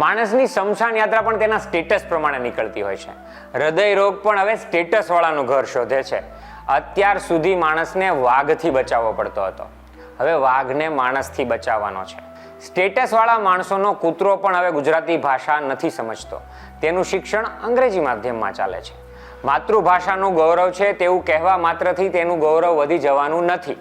માણસની શમશાન યાત્રા પણ તેના સ્ટેટસ પ્રમાણે નીકળતી હોય છે. હૃદય રોગ પણ હવે સ્ટેટસ વાળાનું ઘર શોધે છે. અત્યાર સુધી માણસને વાઘથી બચાવવો પડતો હતો, હવે વાઘને માણસથી બચાવવાનો છે. સ્ટેટસ વાળા માણસોનો કૂતરો પણ હવે ગુજરાતી ભાષા નથી સમજતો, તેનું શિક્ષણ અંગ્રેજી માધ્યમમાં ચાલે છે. માતૃભાષાનું ગૌરવ છે તેવું કહેવા માત્રથી તેનું ગૌરવ વધી જવાનું નથી.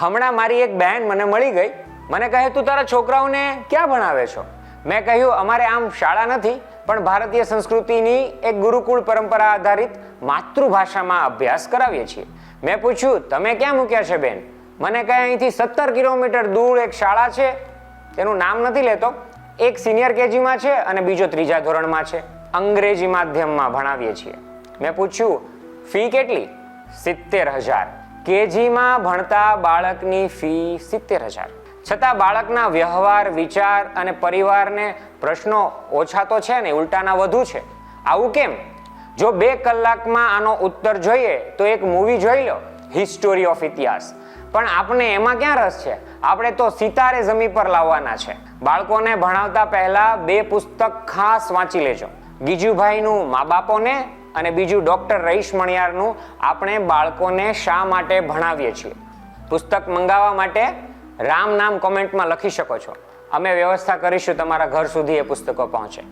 હમણાં મારી એક બહેન મને મળી ગઈ, મને કહે તું તારા છોકરાઓને ક્યાં ભણાવે છો? મેં કહ્યું અમારે આમ શાળા નથી, પણ ભારતીય સંસ્કૃતિની એક ગુરુકુળ પરંપરા આધારિત માતૃભાષામાં અભ્યાસ કરાવીએ છીએ. મેં પૂછ્યું તમે ક્યાં મૂક્યા છે બેન? મને કહે અહીંથી 17 કિલોમીટર દૂર એક શાળા છે, તેનું નામ નથી લેતો, એક સિનિયર કેજીમાં છે અને બીજો 3જા ધોરણમાં છે, અંગ્રેજી માધ્યમમાં ભણાવીએ છીએ. મેં પૂછ્યું ફી કેટલી? 70,000. કેજીમાં ભણતા બાળકની ફી 70,000. છતાં બાળકના વ્યવહાર, વિચાર અને પરિવારને પ્રશ્નો ઓછા તો છે ને ઉલટાના વધુ છે. આવું કેમ? જો 2 કલાકમાં આનો ઉત્તર જોઈએ તો એક મૂવી જોઈ લો, હિસ્ટોરી ઓફ ઇતિહાસ. પણ આપણે એમાં ક્યાં રસ છે? આપણે તો સિતારે જમી પર લાવવાના છે. બાળકોને ભણાવતા પહેલા 2 પુસ્તક ખાસ વાંચી લેજો. ગીજુભાઈનું મા બાપોને અને બીજું ડોક્ટર રહીશ મણિયારનું આપણે બાળકોને શા માટે ભણાવીએ છીએ. પુસ્તક મંગાવવા માટે રામ નામ કોમેન્ટમાં લખી શકો છો, અમે વ્યવસ્થા કરીશું તમારા ઘર સુધી એ પુસ્તકો પહોંચે.